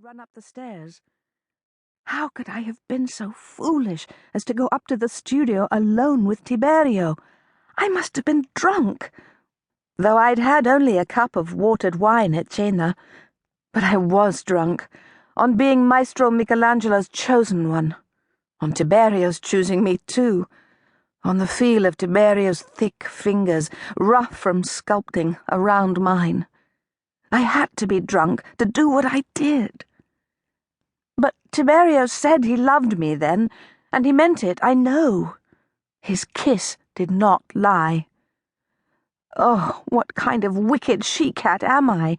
run up the stairs. How could I have been so foolish as to go up to the studio alone with Tiberio? I must have been drunk, though I'd had only a cup of watered wine at cena. But I was drunk, on being Maestro Michelangelo's chosen one, on Tiberio's choosing me too, on the feel of Tiberio's thick fingers, rough from sculpting, around mine. I had to be drunk to do what I did. But Tiberio said he loved me then, and he meant it, I know. His kiss did not lie. Oh, what kind of wicked she-cat am I?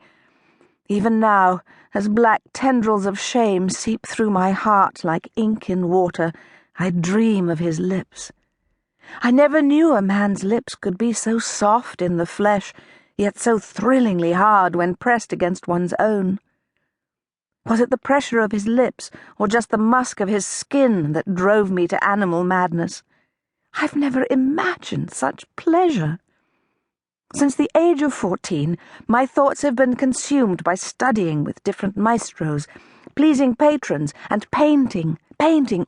Even now, as black tendrils of shame seep through my heart like ink in water, I dream of his lips. I never knew a man's lips could be so soft in the flesh, yet so thrillingly hard when pressed against one's own. Was it the pressure of his lips, or just the musk of his skin that drove me to animal madness? I've never imagined such pleasure. Since the age of 14, my thoughts have been consumed by studying with different maestros, pleasing patrons, and painting,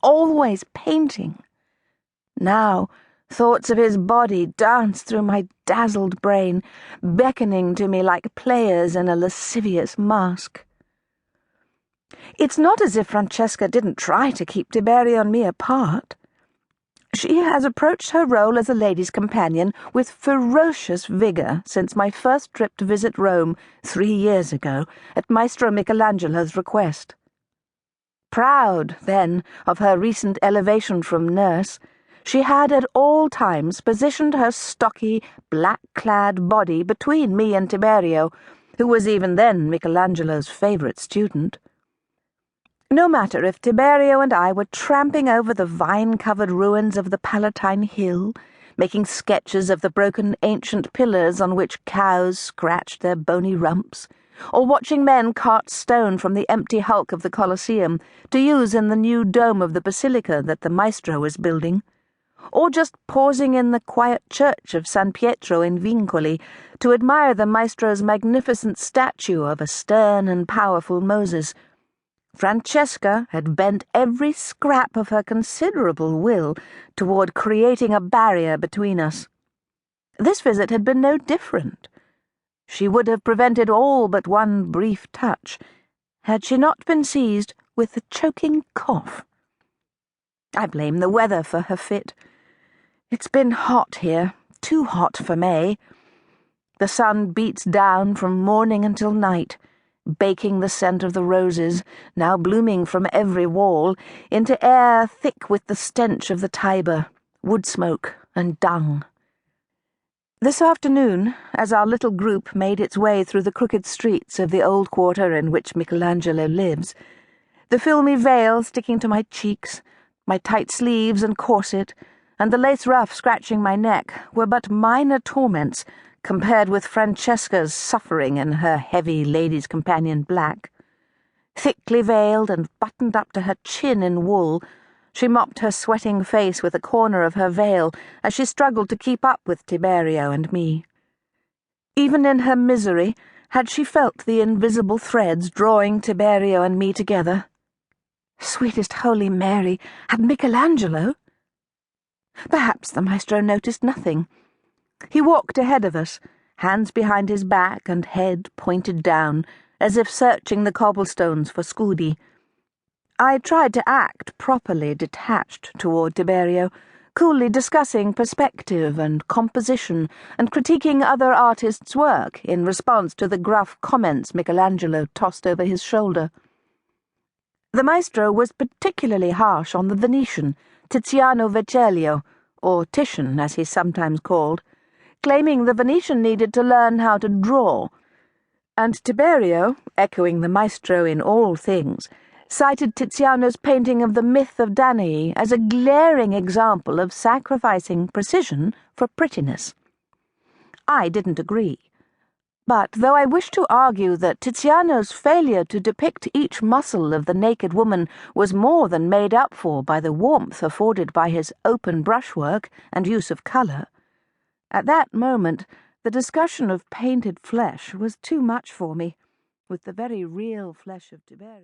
always painting. Now, thoughts of his body dance through my dazzled brain, beckoning to me like players in a lascivious masque. It's not as if Francesca didn't try to keep Tiberio and me apart. She has approached her role as a lady's companion with ferocious vigour since my first trip to visit Rome 3 years ago at Maestro Michelangelo's request. Proud, then, of her recent elevation from nurse, she had at all times positioned her stocky, black-clad body between me and Tiberio, who was even then Michelangelo's favourite student. No matter if Tiberio and I were tramping over the vine-covered ruins of the Palatine Hill, making sketches of the broken ancient pillars on which cows scratched their bony rumps, or watching men cart stone from the empty hulk of the Colosseum to use in the new dome of the basilica that the maestro was building, or just pausing in the quiet church of San Pietro in Vincoli to admire the maestro's magnificent statue of a stern and powerful Moses, Francesca had bent every scrap of her considerable will toward creating a barrier between us. This visit had been no different. She would have prevented all but one brief touch, had she not been seized with a choking cough. I blame the weather for her fit. It's been hot here, too hot for May. The sun beats down from morning until night, baking the scent of the roses, now blooming from every wall, into air thick with the stench of the Tiber, wood smoke, and dung. This afternoon, as our little group made its way through the crooked streets of the old quarter in which Michelangelo lives, the filmy veil sticking to my cheeks, my tight sleeves and corset, and the lace ruff scratching my neck were but minor torments compared with Francesca's suffering in her heavy lady's companion black. Thickly veiled and buttoned up to her chin in wool, she mopped her sweating face with a corner of her veil as she struggled to keep up with Tiberio and me. Even in her misery, had she felt the invisible threads drawing Tiberio and me together? Sweetest Holy Mary, had Michelangelo? Perhaps the maestro noticed nothing. He walked ahead of us, hands behind his back and head pointed down, as if searching the cobblestones for scudi. I tried to act properly detached toward Tiberio, coolly discussing perspective and composition and critiquing other artists' work in response to the gruff comments Michelangelo tossed over his shoulder. The maestro was particularly harsh on the Venetian, Tiziano Vecellio, or Titian as he's sometimes called, claiming the Venetian needed to learn how to draw, and Tiberio, echoing the maestro in all things, cited Tiziano's painting of the myth of Danae as a glaring example of sacrificing precision for prettiness. I didn't agree, but though I wished to argue that Tiziano's failure to depict each muscle of the naked woman was more than made up for by the warmth afforded by his open brushwork and use of colour, at that moment the discussion of painted flesh was too much for me, with the very real flesh of Tiberio.